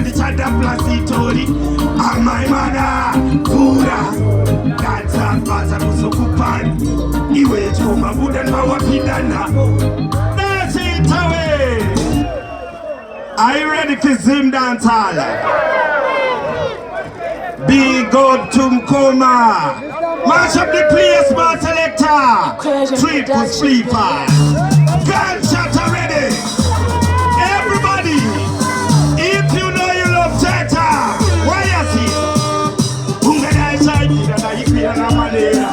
wandichada plasitori amai mana pura datapata kuzokupani iwe choma buda mawapidana. That's it away. Are you ready for Zim Dancehall? Be good to Mkoma. Mash up the place, my selector. Triple sleeper. Gunshot already. Everybody, if you know you love Tata, why you see? Ungana chai na ikira na manera.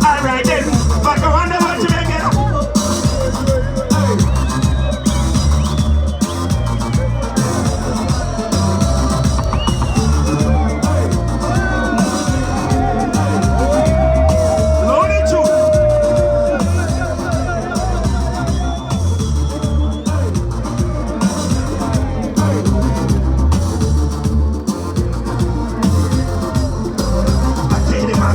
Alright then, but I wonder what you make it up. Loaded you. I say the man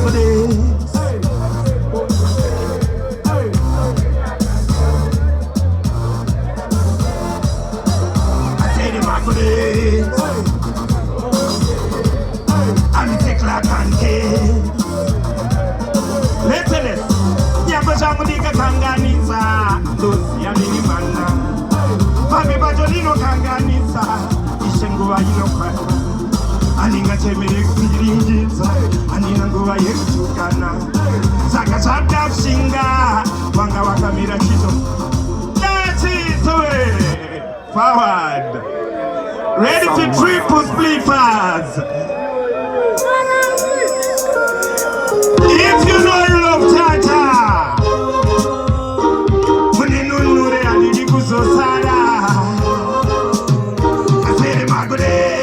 aninga chemere kujiringiza anina nguva yekutukana saka zvadapshinga wanga wakamira chito. That's it away. Forward. Ready to triple spliffers. If you know you love Tata, munenunure anidi kuzosara. Asere magode.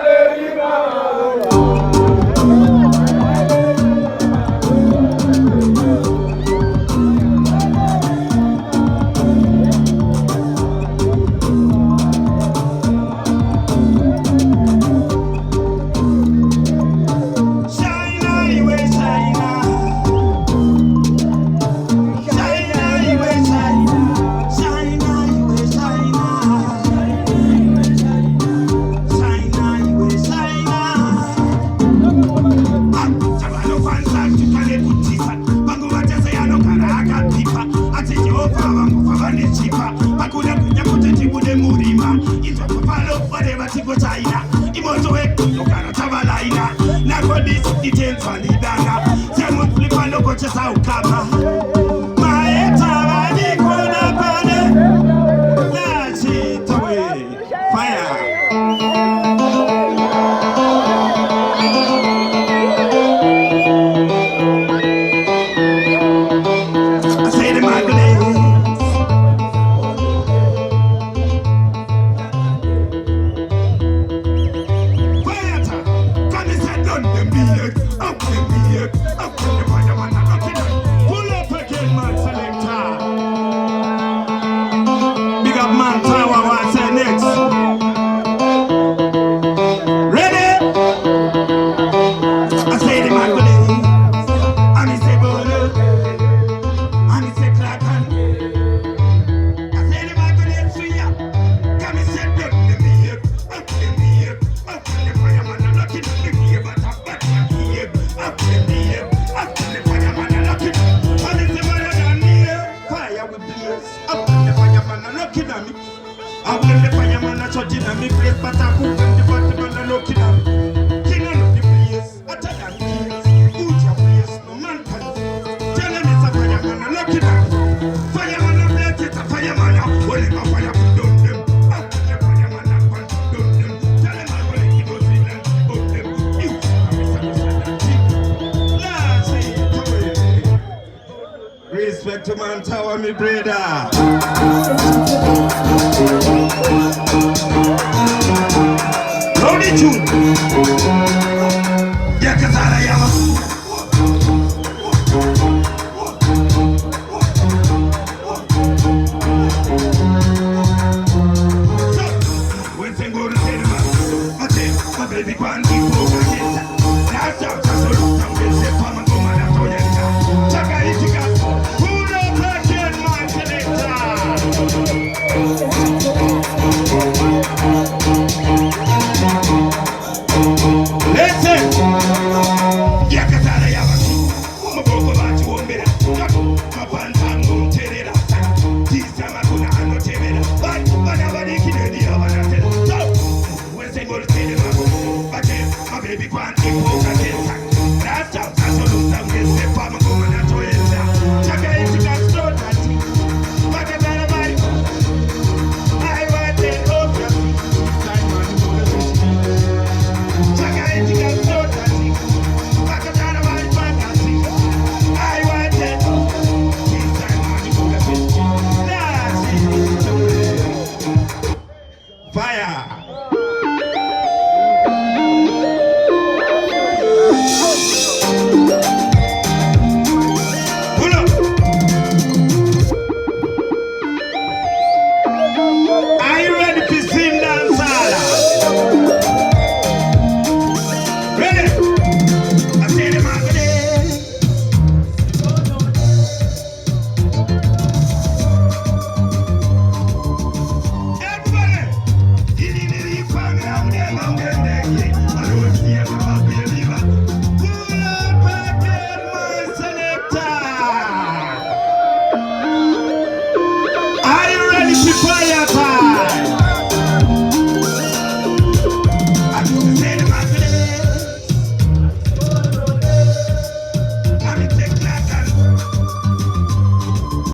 Hallelujah. this, the ten funny dana. Ten would flip and look just how come. My head, I corner pane. Let's it away. Fire. I say the magnet. Respect to man tower, me brother. Rowdy tune. Yeah, cause I am. When they go to cinema, I tell my baby go and keep over it. Last time, I saw you come with the farm and go man and told you. Chaka itika. Listen, yeah, cause I am a broke about you, better. My pants are terror. This time I'm gonna have no terror. But whatever they kill, the other. So, when they go to cinema, I tell my baby, go and keep